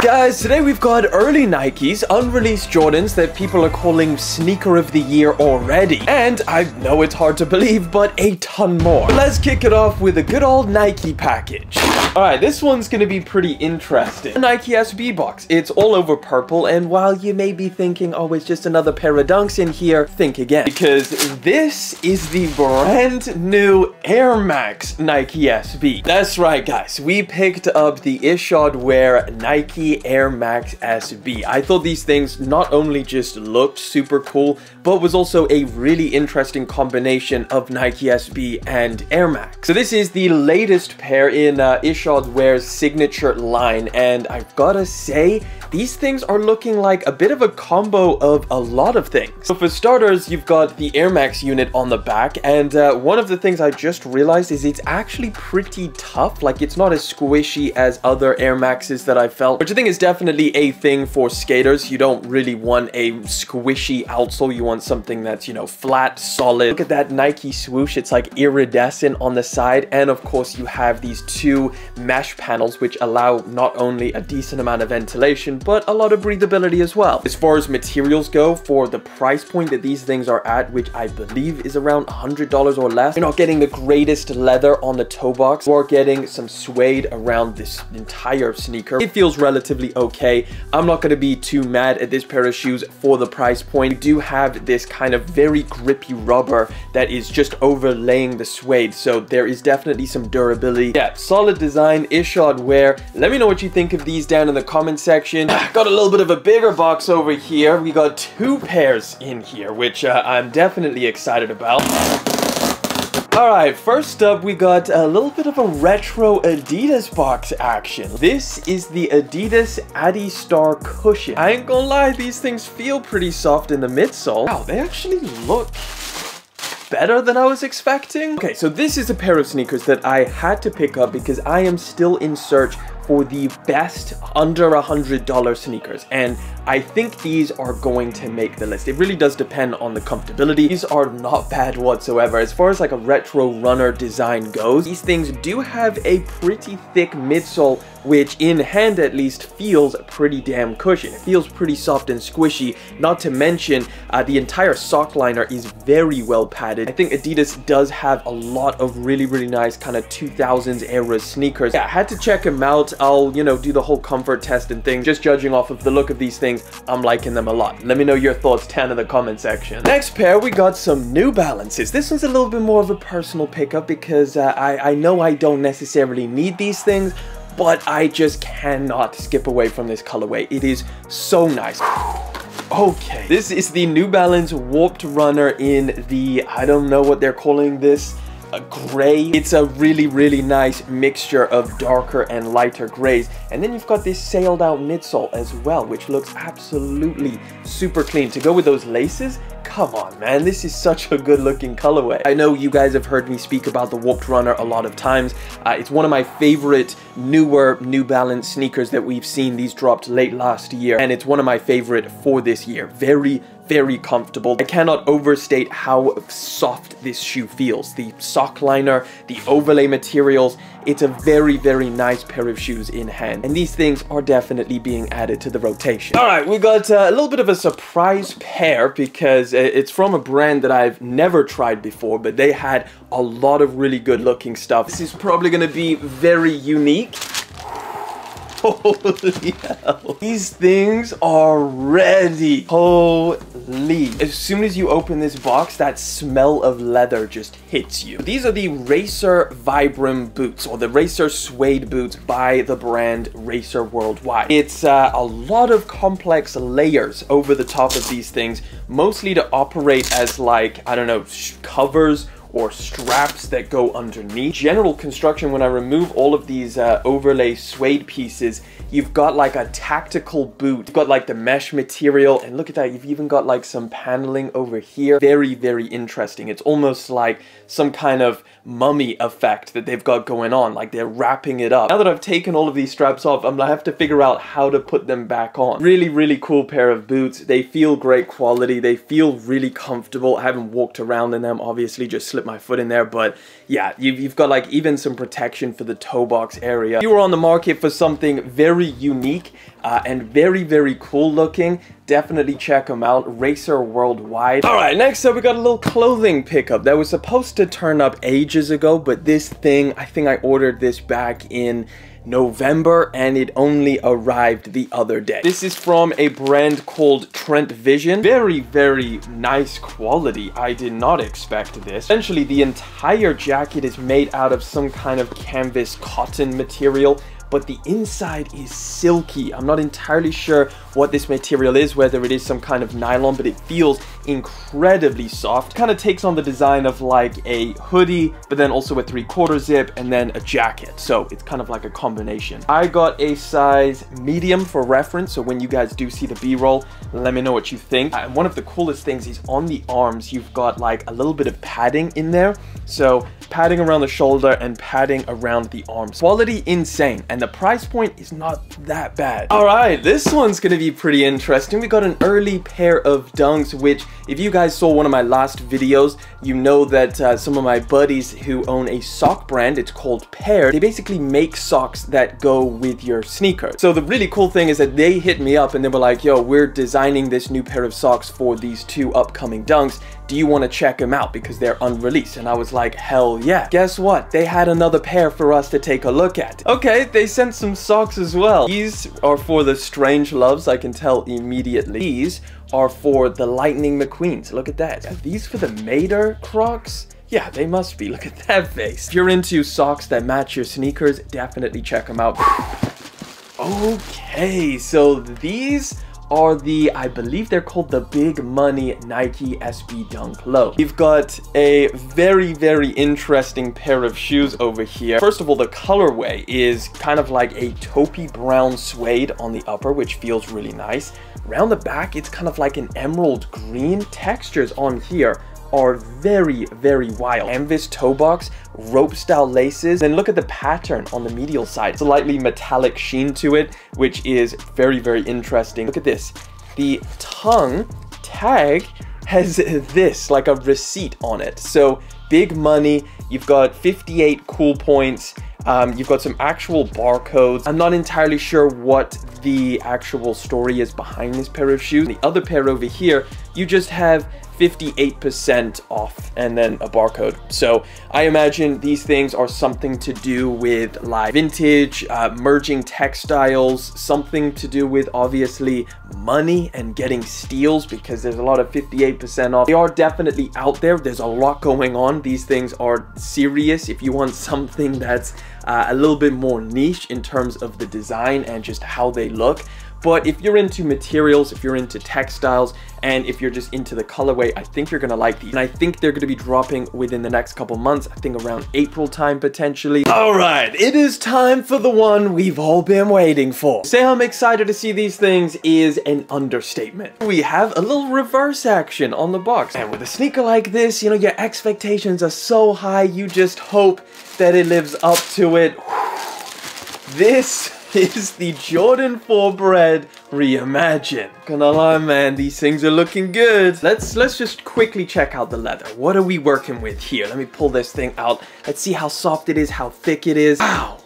Guys, today we've got early Nikes, unreleased Jordans that people are calling sneaker of the year already. And I know it's hard to believe, but a ton more. Let's kick it off with a good old Nike package. Alright, this one's gonna be pretty interesting. A Nike SB box. It's all over purple, and while you may be thinking, oh, it's just another pair of Dunks in here, think again. Because this is the brand new Air Max Nike SB. That's right, guys. We picked up the Ishod Wair Nike Air Max SB. I thought these things not only just looked super cool, but was also a really interesting combination of Nike SB and Air Max. So this is the latest pair in Ishod Wair's signature line, and I've gotta say, these things are looking like a bit of a combo of a lot of things. So for starters, you've got the Air Max unit on the back, and one of the things I just realized is it's actually pretty tough. Like, it's not as squishy as other Air Maxes that I felt, which I think is definitely a thing for skaters. You don't really want a squishy outsole. You want something that's, you know, flat, solid. Look at that Nike swoosh. It's like iridescent on the side, and of course you have these two mesh panels which allow not only a decent amount of ventilation, but a lot of breathability as well. As far as materials go, for the price point that these things are at, which I believe is around $100 or less, you're not getting the greatest leather on the toe box, or getting some suede around this entire sneaker. It feels relatively okay. I'm not going to be too mad at this pair of shoes for the price point. You do have this kind of very grippy rubber that is just overlaying the suede, so there is definitely some durability. Yeah, solid design, Ishod Wair. Let me know what you think of these down in the comment section. Got a little bit of a bigger box over here. We got two pairs in here, which I'm definitely excited about. Alright, first up we got a little bit of a retro Adidas box action. This is the Adidas Adistar Cushion. I ain't gonna lie, these things feel pretty soft in the midsole. Wow, they actually look better than I was expecting. Okay, so this is a pair of sneakers that I had to pick up because I am still in search for the best under $100 sneakers, and I think these are going to make the list. It really does depend on the comfortability. These are not bad whatsoever. As far as like a retro runner design goes, these things do have a pretty thick midsole, which in hand at least feels pretty damn cushion. It feels pretty soft and squishy, not to mention the entire sock liner is very well padded. I think Adidas does have a lot of really nice kind of 2000s era sneakers. Yeah, I had to check them out. I'll, you know, do the whole comfort test and thing. Just judging off of the look of these things, I'm liking them a lot. Let me know your thoughts down in the comment section. Next pair, we got some New Balances. This one's a little bit more of a personal pickup because I know I don't necessarily need these things, but I just cannot skip away from this colorway. It is so nice. Okay, this is the New Balance Warped Runner in the, I don't know what they're calling this, a gray. It's a really nice mixture of darker and lighter grays, and then you've got this sailed out midsole as well, which looks absolutely super clean. To go with those laces, come on man, this is such a good looking colorway. I know you guys have heard me speak about the Warped Runner a lot of times. It's one of my favorite newer New Balance sneakers that we've seen. These dropped late last year, and it's one of my favorite for this year. Very comfortable. I cannot overstate how soft this shoe feels. The sock liner, the overlay materials, it's a very nice pair of shoes in hand, and these things are definitely being added to the rotation. All right, we got a little bit of a surprise pair because it's from a brand that I've never tried before, but they had a lot of really good looking stuff. This is probably going to be very unique. Holy hell. These things are ready. Holy. As soon as you open this box, that smell of leather just hits you. These are the Racer Vibram boots, or the Racer suede boots by the brand Racer Worldwide. It's a lot of complex layers over the top of these things, mostly to operate as like, I don't know, covers or straps that go underneath. General construction, when I remove all of these overlay suede pieces, you've got like a tactical boot. You've got like the mesh material, and look at that, you've even got like some paneling over here. Very interesting. It's almost like some kind of mummy effect that they've got going on, like they're wrapping it up. Now that I've taken all of these straps off, I'm gonna have to figure out how to put them back on. Really cool pair of boots. They feel great quality. They feel really comfortable. I haven't walked around in them, obviously, just slipped slip my foot in there. But yeah, you've got like even some protection for the toe box area. If you were on the market for something very unique and very, very cool looking, definitely check them out. Racer Worldwide. All right, next up we got a little clothing pickup that was supposed to turn up ages ago, but this thing, I think I ordered this back in November and it only arrived the other day. This is from a brand called Trent Vision. Very, very nice quality. I did not expect this. Essentially, the entire jacket is made out of some kind of canvas cotton material, but the inside is silky. I'm not entirely sure what this material is, whether it is some kind of nylon, but it feels incredibly soft. Kind of takes on the design of like a hoodie, but then also a 3/4 zip and then a jacket. So it's kind of like a combination. I got a size medium for reference, so when you guys do see the B-roll, let me know what you think. And one of the coolest things is on the arms, you've got like a little bit of padding in there. So padding around the shoulder and padding around the arms. Quality insane, and the price point is not that bad. All right, this one's gonna be pretty interesting. We got an early pair of dunks, which if you guys saw one of my last videos, you know that some of my buddies who own a sock brand, it's called Pair, they basically make socks that go with your sneakers. So the really cool thing is that they hit me up and they were like, yo, we're designing this new pair of socks for these 2 upcoming dunks. Do you want to check them out because they're unreleased? And I was like, hell yeah. Guess what? They had another pair for us to take a look at. Okay, they sent some socks as well. These are for the Strange Loves, I can tell immediately. These are for the Lightning McQueens. Look at that. Are these for the Mater Crocs? Yeah, they must be. Look at that face. If you're into socks that match your sneakers, definitely check them out. Okay, so these are the, I believe they're called the Big Money Nike SB Dunk Low. We've got a very, very interesting pair of shoes over here. First of all, the colorway is kind of like a taupey brown suede on the upper, which feels really nice. Around the back, it's kind of like an emerald green. Textures on here are very, very wild. Canvas toe box, rope style laces. Then look at the pattern on the medial side. Slightly metallic sheen to it, which is very, very interesting. Look at this. The tongue tag has this, like a receipt on it. So Big Money, you've got 58 cool points. You've got some actual barcodes. I'm not entirely sure what the actual story is behind this pair of shoes. The other pair over here, you just have 58% off and then a barcode. So I imagine these things are something to do with like vintage, merging textiles, something to do with obviously money and getting steals, because there's a lot of 58% off. They are definitely out there. There's a lot going on. These things are serious. If you want something that's a little bit more niche in terms of the design and just how they look. But if you're into materials, if you're into textiles, and if you're just into the colorway, I think you're gonna like these. And I think they're gonna be dropping within the next couple months. I think around April time, potentially. All right, it is time for the one we've all been waiting for. To say I'm excited to see these things is an understatement. We have a little reverse action on the box. And with a sneaker like this, you know, your expectations are so high, you just hope that it lives up to it. This is the Jordan 4 Bred Reimagined. Gonna lie, man, these things are looking good. Let's just quickly check out the leather. What are we working with here? Let me pull this thing out. Let's see how soft it is, how thick it is. Wow.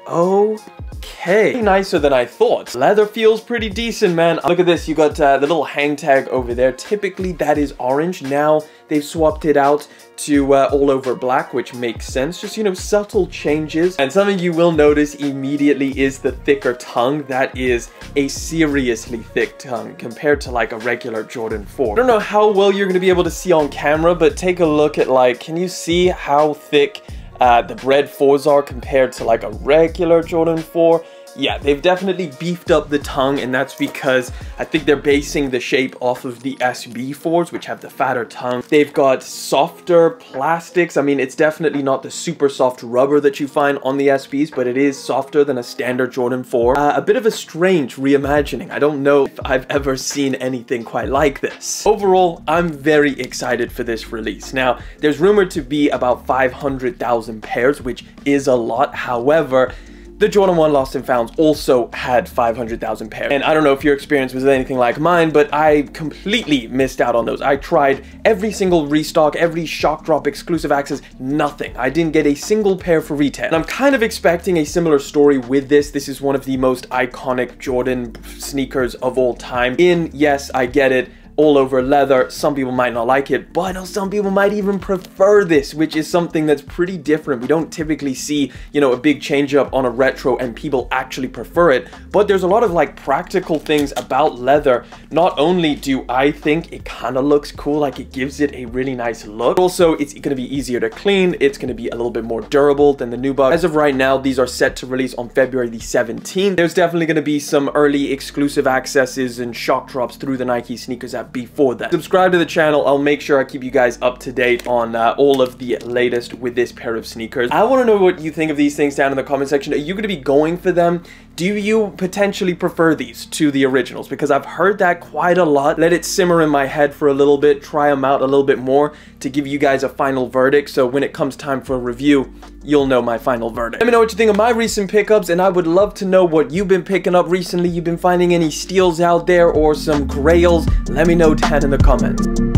Okay. Nicer than I thought. Leather feels pretty decent, man. Look at this. You got the little hang tag over there. Typically, that is orange. Now, they've swapped it out to all over black, which makes sense. Just, you know, subtle changes. And something you will notice immediately is the thicker tongue. That is a seriously thick tongue compared to like a regular Jordan 4. I don't know how well you're going to be able to see on camera, but take a look at like, can you see how thick the Bred 4s are compared to like a regular Jordan 4? Yeah, they've definitely beefed up the tongue, and that's because I think they're basing the shape off of the SB4s, which have the fatter tongue. They've got softer plastics. I mean, it's definitely not the super soft rubber that you find on the SBs, but it is softer than a standard Jordan 4. A bit of a strange reimagining. I don't know if I've ever seen anything quite like this. Overall, I'm very excited for this release. Now, there's rumored to be about 500,000 pairs, which is a lot. However, The Jordan 1 Lost and Founds also had 500,000 pairs. And I don't know if your experience was anything like mine, but I completely missed out on those. I tried every single restock, every shock drop, exclusive access, nothing. I didn't get a single pair for retail. And I'm kind of expecting a similar story with this. This is one of the most iconic Jordan sneakers of all time. Yes, I get it, all over leather. Some people might not like it, but I know some people might even prefer this, which is something that's pretty different. We don't typically see, you know, a big change up on a retro and people actually prefer it, but there's a lot of like practical things about leather. Not only do I think it kind of looks cool, like it gives it a really nice look, also it's going to be easier to clean, it's going to be a little bit more durable than the Nubuck. As of right now, these are set to release on February the 17th. There's definitely going to be some early exclusive accesses and shock drops through the Nike sneakers app before that. Subscribe to the channel. I'll make sure I keep you guys up to date on all of the latest with this pair of sneakers. I want to know what you think of these things down in the comment section. Are you going to be going for them? Do you potentially prefer these to the originals? Because I've heard that quite a lot. Let it simmer in my head for a little bit, try them out a little bit more to give you guys a final verdict. So when it comes time for a review, you'll know my final verdict. Let me know what you think of my recent pickups, and I would love to know what you've been picking up recently. You've been finding any steals out there or some grails? Let me know down in the comments.